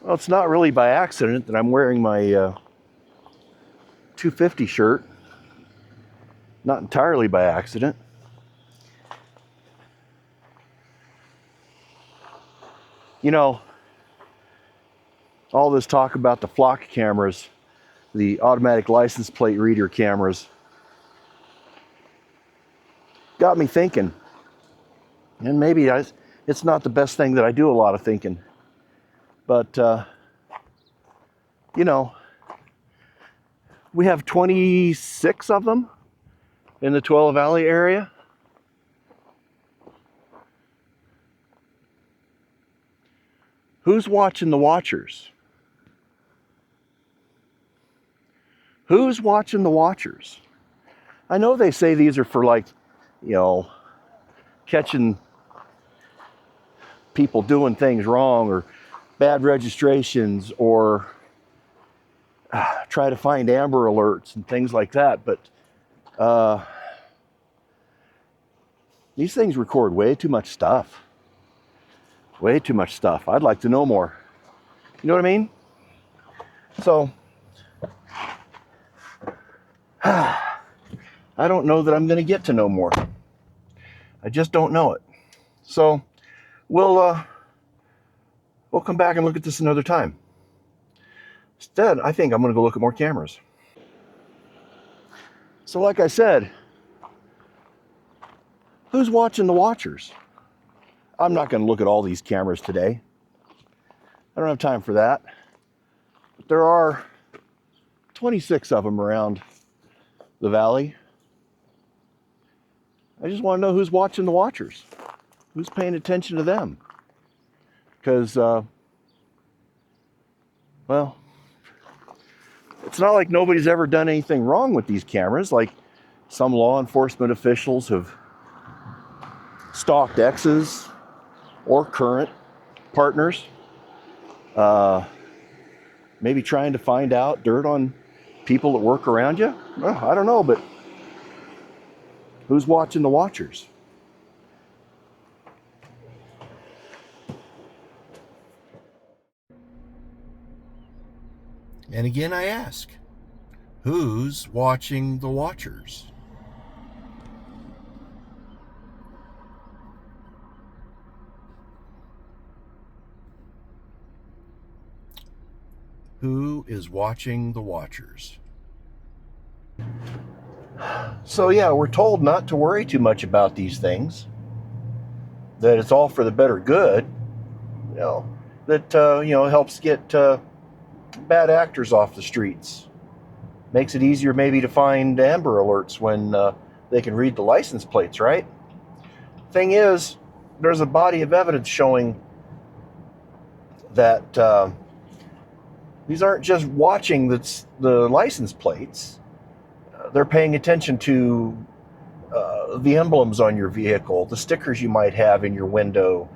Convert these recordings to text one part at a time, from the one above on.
Well, it's not really by accident that I'm wearing my 250 shirt. Not entirely by accident. You know, all this talk about the flock cameras, the automatic license plate reader cameras, got me thinking. And maybe it's not the best thing that I do a lot of thinking. But, you know, we have 26 of them in the Twila Valley area. Who's watching the watchers? Who's watching the watchers? I know they say these are for, like, you know, catching people doing things wrong or bad registrations or try to find Amber Alerts and things like that. But these things record way too much stuff. Way too much stuff. I'd like to know more. You know what I mean? So, I don't know that I'm going to get to know more. I just don't know it. So, we'll come back and look at this another time. Instead, I think I'm going to go look at more cameras. So, like I said, who's watching the watchers? I'm not going to look at all these cameras today. I don't have time for that. But there are 26 of them around the valley. I just want to know who's watching the watchers. Who's paying attention to them? Because, well, it's not like nobody's ever done anything wrong with these cameras. Like some law enforcement officials have stalked exes or current partners, maybe trying to find out dirt on people that work around you. Well, I don't know, but who's watching the watchers? And again, I ask, who's watching the watchers? Who is watching the watchers? So yeah, we're told not to worry too much about these things. That it's all for the better good. You know, that you know, helps get bad actors off the streets. Makes it easier maybe to find Amber Alerts when they can read the license plates, right? Thing is, there's a body of evidence showing that these aren't just watching the license plates. They're paying attention to the emblems on your vehicle, the stickers you might have in your window,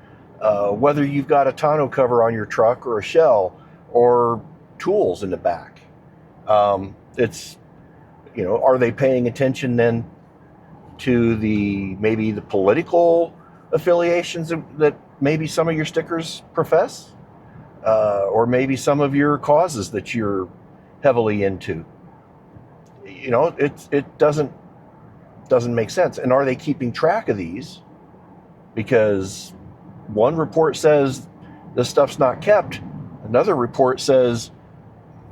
whether you've got a tonneau cover on your truck or a shell or tools in the back. It's, you know, are they paying attention then to maybe the political affiliations that maybe some of your stickers profess? Or maybe some of your causes that you're heavily into. You know, it doesn't make sense. And are they keeping track of these? Because one report says this stuff's not kept. Another report says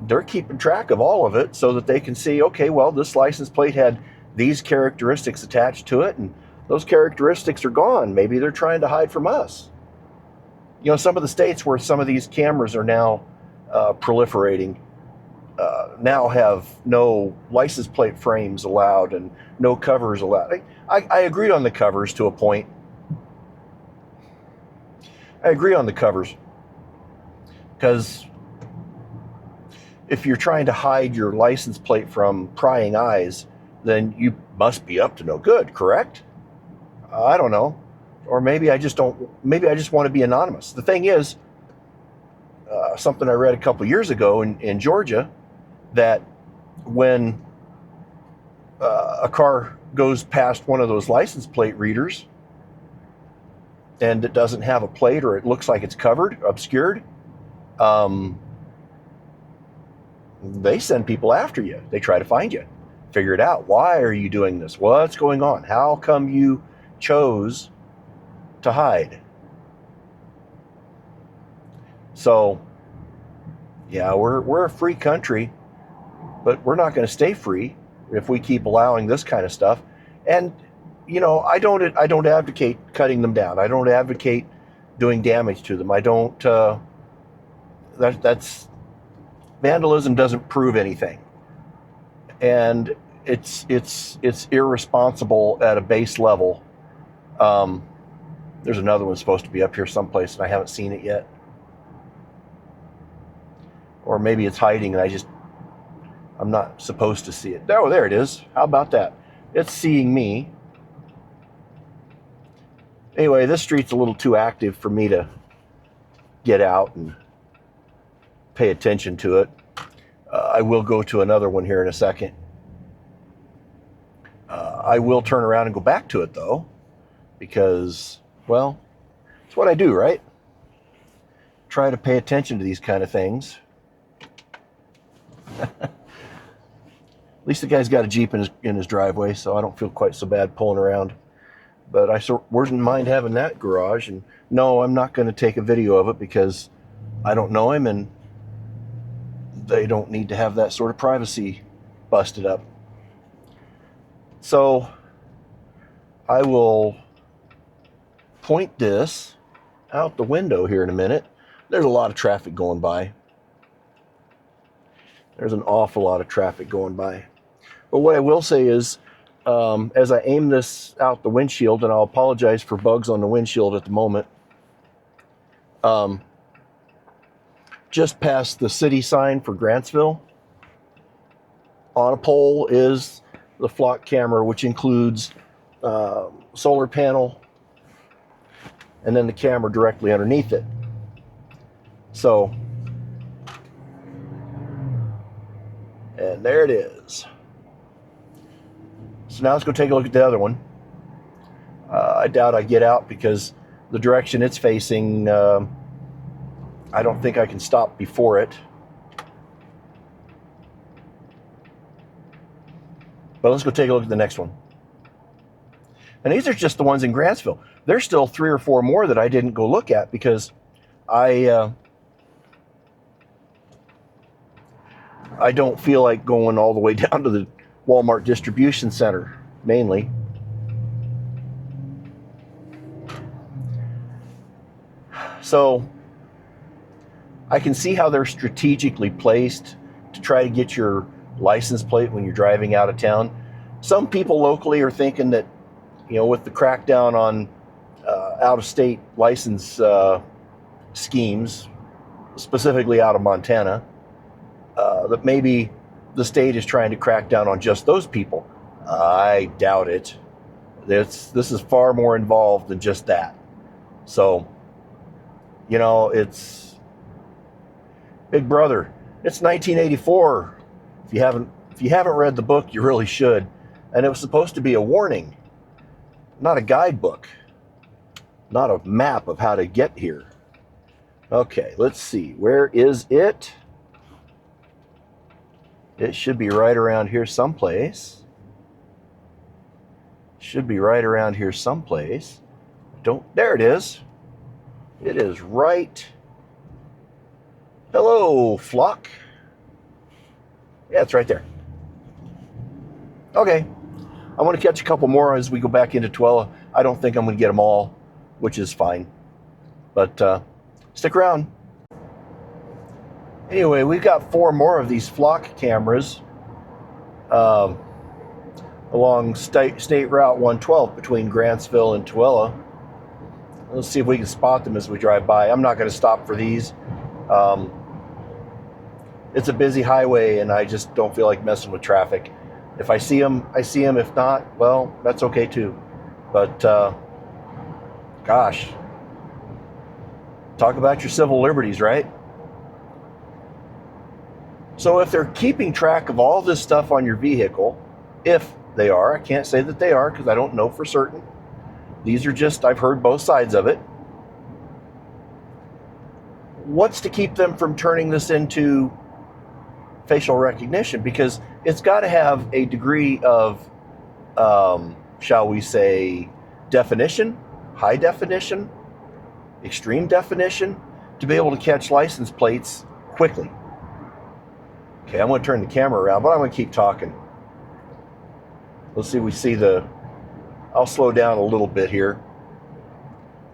they're keeping track of all of it so that they can see, okay, well, this license plate had these characteristics attached to it, and those characteristics are gone. Maybe they're trying to hide from us. You know, some of the states where some of these cameras are now proliferating now have no license plate frames allowed and no covers allowed. I agreed on the covers to a point. I agree on the covers because if you're trying to hide your license plate from prying eyes, then you must be up to no good, correct? I don't know. Or maybe I just don't, maybe I just want to be anonymous. The thing is, something I read a couple years ago in Georgia, that when a car goes past one of those license plate readers and it doesn't have a plate or it looks like it's covered, obscured, they send people after you. They try to find you, figure it out. Why are you doing this? What's going on? How come you chose to hide? So, yeah, we're a free country, but we're not going to stay free if we keep allowing this kind of stuff. And you know, I don't advocate cutting them down. I don't advocate doing damage to them. I don't. That's vandalism doesn't prove anything, and it's irresponsible at a base level. There's another one supposed to be up here someplace, and I haven't seen it yet. Or maybe it's hiding, and I'm not supposed to see it. Oh, there it is. How about that? It's seeing me. Anyway, this street's a little too active for me to get out and pay attention to it. I will go to another one here in a second. I will turn around and go back to it, though, because, well, it's what I do, right? Try to pay attention to these kind of things. At least the guy's got a Jeep in his driveway, so I don't feel quite so bad pulling around. But I wouldn't mind having that garage. And no, I'm not going to take a video of it because I don't know him, and they don't need to have that sort of privacy busted up. So I will point this out the window here in a minute. There's a lot of traffic going by. There's an awful lot of traffic going by. But what I will say is, as I aim this out the windshield, and I'll apologize for bugs on the windshield at the moment, just past the city sign for Grantsville, on a pole is the flock camera, which includes solar panel and then the camera directly underneath it. So, and there it is. So now let's go take a look at the other one. I doubt I get out because the direction it's facing, I don't think I can stop before it. But let's go take a look at the next one. And these are just the ones in Grantsville. There's still 3 or 4 more that I didn't go look at because I don't feel like going all the way down to the Walmart distribution center, mainly. So I can see how they're strategically placed to try to get your license plate when you're driving out of town. Some people locally are thinking that, you know, with the crackdown on out-of-state license schemes, specifically out of Montana, that maybe the state is trying to crack down on just those people. I doubt it. This is far more involved than just that. So, you know, it's Big Brother. It's 1984. If you haven't read the book, you really should. And it was supposed to be a warning, not a guidebook, not a map of how to get here. Okay, let's see. Where is it? It should be right around here someplace. Should be right around here someplace. There it is. It is right. Hello, flock. Yeah, it's right there. Okay. I want to catch a couple more as we go back into Tooele. I don't think I'm going to get them all, which is fine. But stick around. Anyway, we've got 4 more of these flock cameras along State Route 112 between Grantsville and Tooele. Let's see if we can spot them as we drive by. I'm not going to stop for these. It's a busy highway, and I just don't feel like messing with traffic. If I see them, I see them. If not, well, that's okay too. But, gosh, talk about your civil liberties, right? So if they're keeping track of all this stuff on your vehicle, if they are, I can't say that they are because I don't know for certain. These are just, I've heard both sides of it. what's to keep them from turning this into facial recognition? Because it's got to have a degree of, shall we say, definition, high definition, extreme definition, to be able to catch license plates quickly. Okay, I'm going to turn the camera around, but I'm going to keep talking. Let's see if we see the... I'll slow down a little bit here.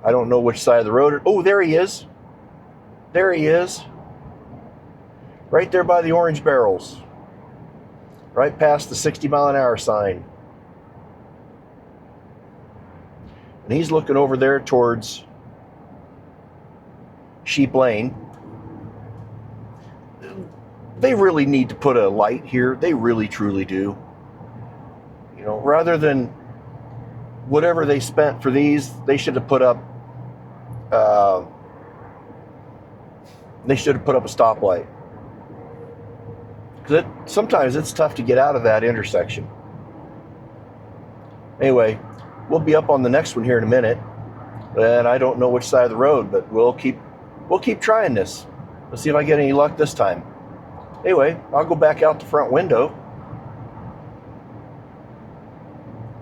I don't know which side of the road... Oh, there he is. There he is. Right there by the orange barrels. Right past the 60-mile-an-hour sign. And he's looking over there towards Sheep Lane. They really need to put a light here. They really, truly do. You know, rather than whatever they spent for these, they should have put up. They should have put up a stoplight. Because sometimes it's tough to get out of that intersection. Anyway, we'll be up on the next one here in a minute, and I don't know which side of the road, but we'll keep trying this. Let's see if I get any luck this time. Anyway, I'll go back out the front window.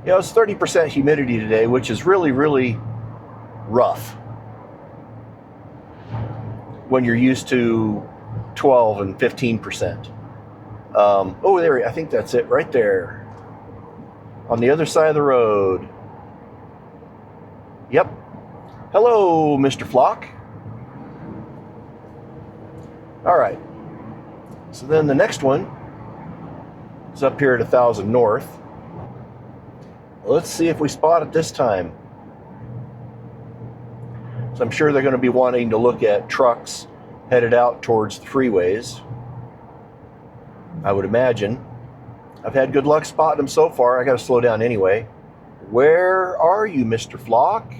You know, it's 30% humidity today, which is really, really rough when you're used to 12 and 15%. Oh, there, I think that's it right there. On the other side of the road. Yep. Hello, Mr. Flock. All right. So then the next one is up here at 1000 North. Let's see if we spot it this time. So I'm sure they're going to be wanting to look at trucks headed out towards the freeways. I would imagine. I've had good luck spotting them so far. I got to slow down anyway. Where are you, Mr. Flock?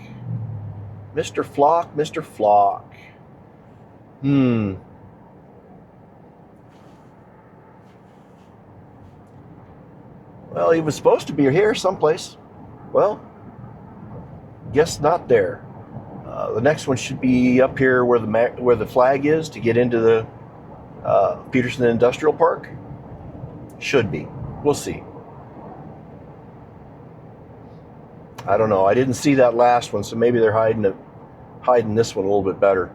Mr. Flock, Mr. Flock. Well, he was supposed to be here someplace. Well, guess not there. The next one should be up here where the flag is to get into the Peterson Industrial Park. Should be. We'll see. I don't know. I didn't see that last one, so maybe they're hiding this one a little bit better.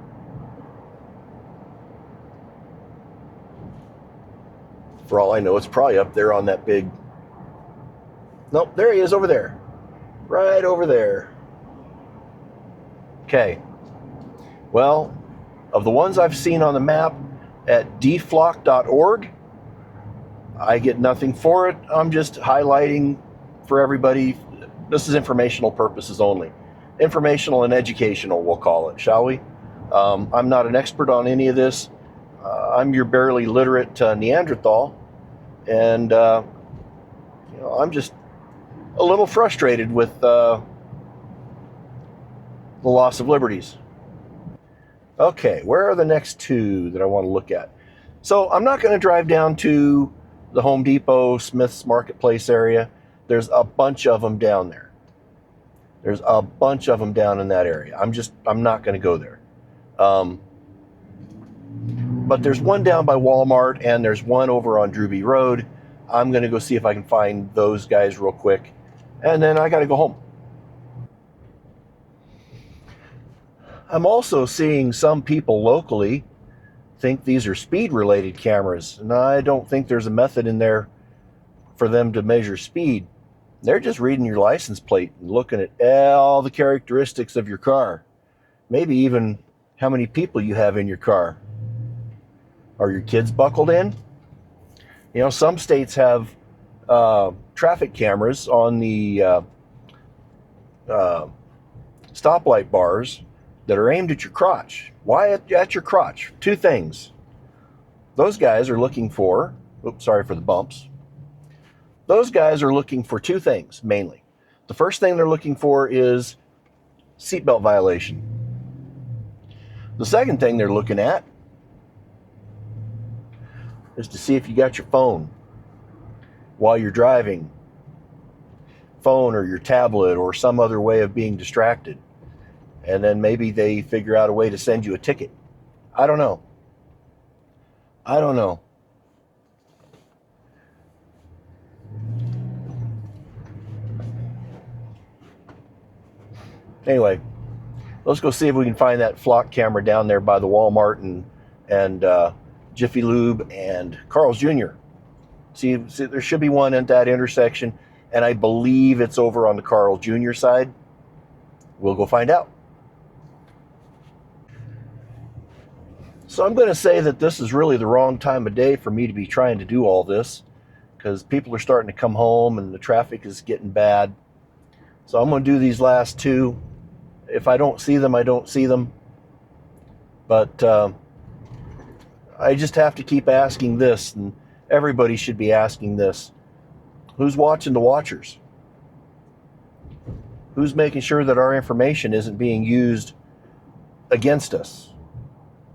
For all I know, it's probably up there on that big... Nope, there he is over there. Right over there. Okay. Well, of the ones I've seen on the map at dflock.org, I get nothing for it. I'm just highlighting for everybody. This is informational purposes only. Informational and educational, we'll call it, shall we? I'm not an expert on any of this. I'm your barely literate Neanderthal. And, I'm just a little frustrated with the loss of liberties. Okay, where are the next two that I want to look at? So I'm not going to drive down to the Home Depot, Smith's Marketplace area. There's a bunch of them down there. There's a bunch of them down in that area. I'm not going to go there. But there's one down by Walmart, and there's one over on Drewby Road. I'm going to go see if I can find those guys real quick. And then I got to go home. I'm also seeing some people locally think these are speed-related cameras. And I don't think there's a method in there for them to measure speed. They're just reading your license plate and looking at all the characteristics of your car. Maybe even how many people you have in your car. Are your kids buckled in? You know, some states have traffic cameras on the stoplight bars that are aimed at your crotch. Why at your crotch? Two things. Those guys are looking for, oops, sorry for the bumps. Those guys are looking for two things, mainly. The first thing they're looking for is seatbelt violation. The second thing they're looking at is to see if you got your phone while you're driving. Phone or your tablet or some other way of being distracted. And then maybe they figure out a way to send you a ticket. I don't know. I don't know. Anyway, let's go see if we can find that flock camera down there by the Walmart and Jiffy Lube and Carl's Jr. See, there should be one at that intersection, and I believe it's over on the Carl's Jr. side. We'll go find out. So I'm going to say that this is really the wrong time of day for me to be trying to do all this, because people are starting to come home and the traffic is getting bad. So I'm going to do these last two. If I don't see them, I don't see them. But I just have to keep asking this, and everybody should be asking this. Who's watching the watchers? Who's making sure that our information isn't being used against us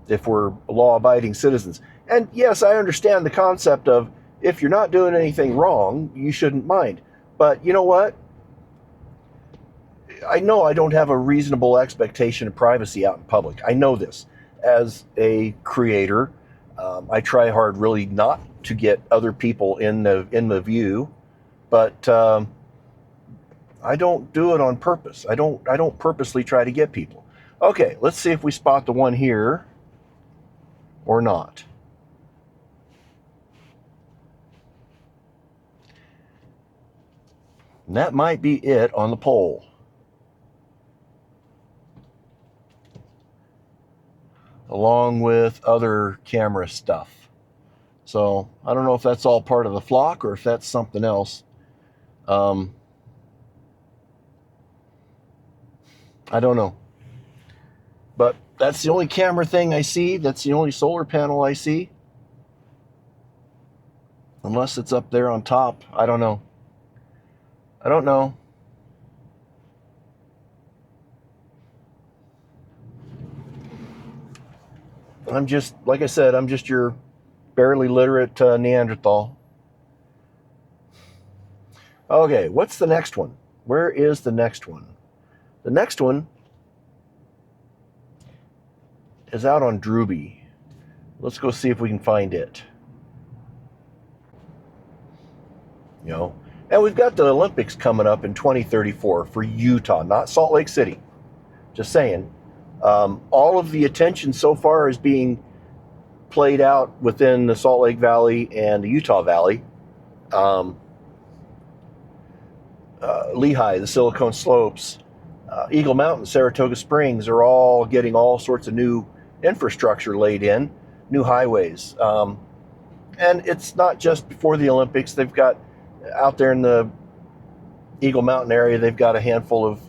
if we're law-abiding citizens? And yes, I understand the concept of if you're not doing anything wrong, you shouldn't mind. But you know what? I know I don't have a reasonable expectation of privacy out in public. I know this. As a creator, I try hard really not to get other people in the view, but I don't do it on purpose. I don't purposely try to get people. Okay, let's see if we spot the one here or not. And that might be it on the pole. Along with other camera stuff. So I don't know if that's all part of the flock or if that's something else. I don't know. But that's the only camera thing I see. That's the only solar panel I see. Unless it's up there on top. I don't know. I don't know. I'm just, like I said, I'm just your barely literate Neanderthal. Okay, what's the next one? Where is the next one? The next one is out on Drewby. Let's go see if we can find it. You know, and we've got the Olympics coming up in 2034 for Utah, not Salt Lake City. Just saying. All of the attention so far is being played out within the Salt Lake Valley and the Utah Valley. Lehigh, the Silicon Slopes, Eagle Mountain, Saratoga Springs are all getting all sorts of new infrastructure laid in, new highways. And it's not just before the Olympics. They've got out there in the Eagle Mountain area, they've got a handful of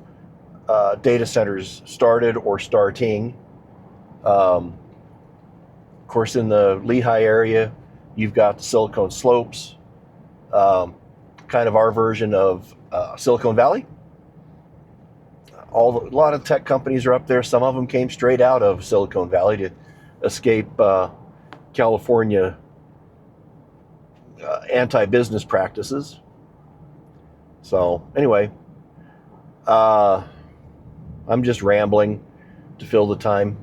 data centers started or starting. Of course, in the Lehigh area, you've got the Silicon Slopes, kind of our version of Silicon Valley. A lot of tech companies are up there. Some of them came straight out of Silicon Valley to escape California anti-business practices. So anyway, I'm just rambling to fill the time.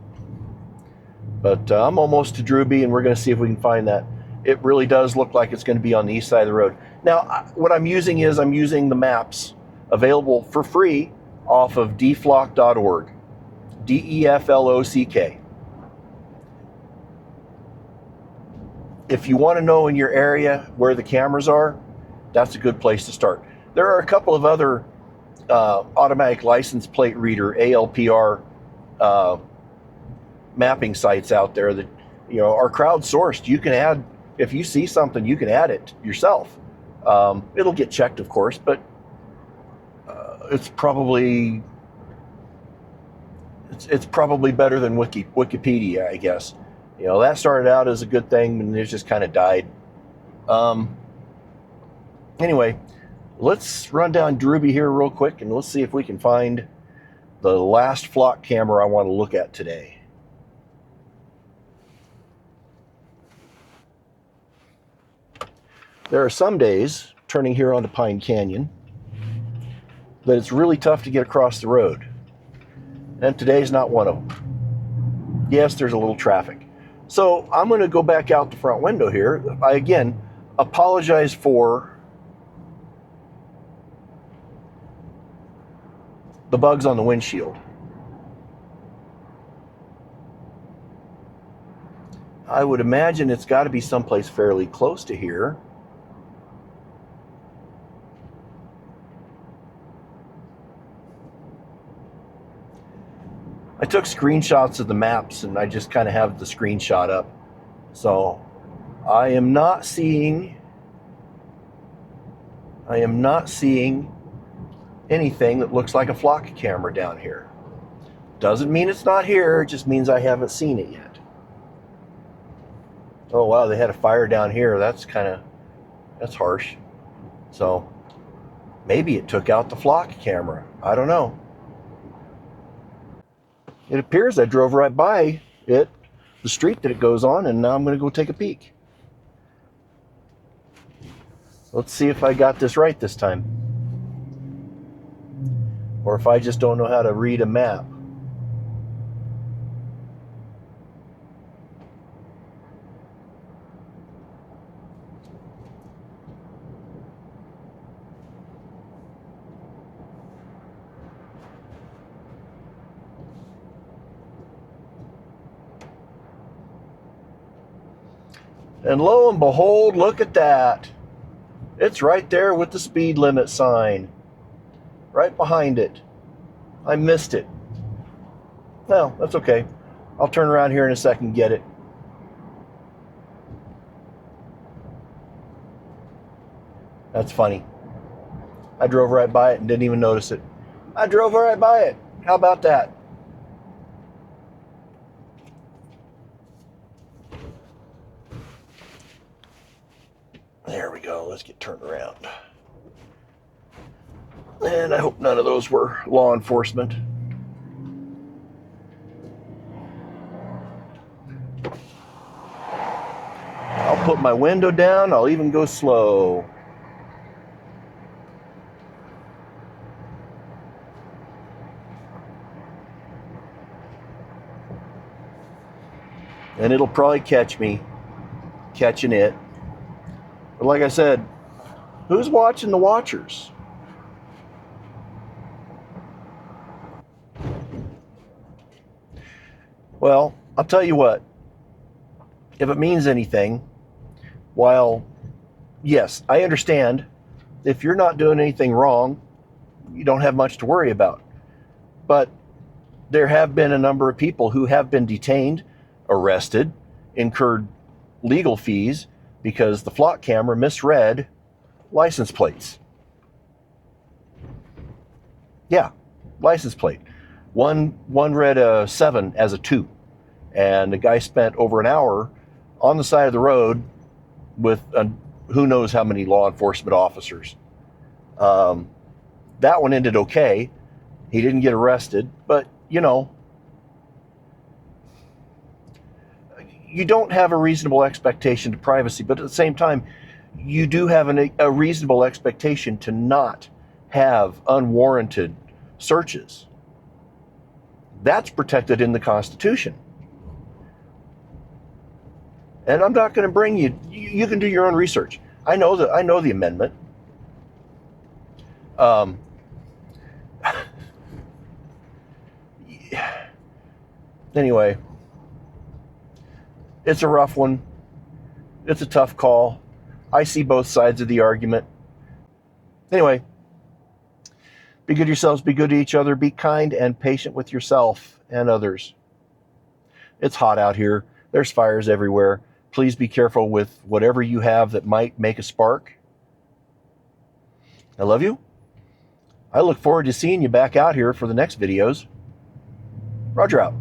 But I'm almost to Drewby, and we're going to see if we can find that. It really does look like it's going to be on the east side of the road. Now, what I'm using is I'm using the maps available for free off of deflock.org. DEFLOCK. If you want to know in your area where the cameras are, that's a good place to start. There are a couple of other automatic license plate reader, ALPR, mapping sites out there that, you know, are crowdsourced. You can add, if you see something, you can add it yourself. It'll get checked, of course, but it's probably better than Wikipedia, I guess. You know, that started out as a good thing, and it just kind of died. Anyway, let's run down Drewby here real quick, and let's see if we can find the last flock camera I want to look at today. There are some days, turning here onto Pine Canyon, that it's really tough to get across the road. And today's not one of them. yes, there's a little traffic. So I'm going to go back out the front window here. I, again, apologize for the bugs on the windshield. I would imagine it's got to be someplace fairly close to here. I took screenshots of the maps and I just kind of have the screenshot up. So I am not seeing anything that looks like a flock camera down here. Doesn't mean it's not here, it just means I haven't seen it yet. Oh wow, they had a fire down here. That's harsh. So maybe it took out the flock camera. I don't know. It appears I drove right by it, the street that it goes on, and now I'm going to go take a peek. Let's see if I got this right this time. Or if I just don't know how to read a map. And lo and behold, look at that. It's right there with the speed limit sign. Right behind it. I missed it. Well, that's okay. I'll turn around here in a second and get it. That's funny. I drove right by it and didn't even notice it. I drove right by it. How about that? There we go. Let's get turned around. And I hope none of those were law enforcement. I'll put my window down. I'll even go slow. And it'll probably catch me catching it. But like I said, who's watching the watchers? Well, I'll tell you what. If it means anything, while, yes, I understand if you're not doing anything wrong, you don't have much to worry about. But there have been a number of people who have been detained, arrested, incurred legal fees because the flock camera misread license plates. Yeah, license plate. One read a 7 as a 2. And the guy spent over an hour on the side of the road with who knows how many law enforcement officers. That one ended okay. He didn't get arrested, but you know, you don't have a reasonable expectation to privacy, but at the same time, you do have a reasonable expectation to not have unwarranted searches. That's protected in the Constitution. And I'm not going to bring you. You can do your own research. I know the amendment. Anyway, it's a rough one. It's a tough call. I see both sides of the argument. Anyway, be good to yourselves, be good to each other, be kind and patient with yourself and others. It's hot out here. There's fires everywhere. Please be careful with whatever you have that might make a spark. I love you. I look forward to seeing you back out here for the next videos. Roger out.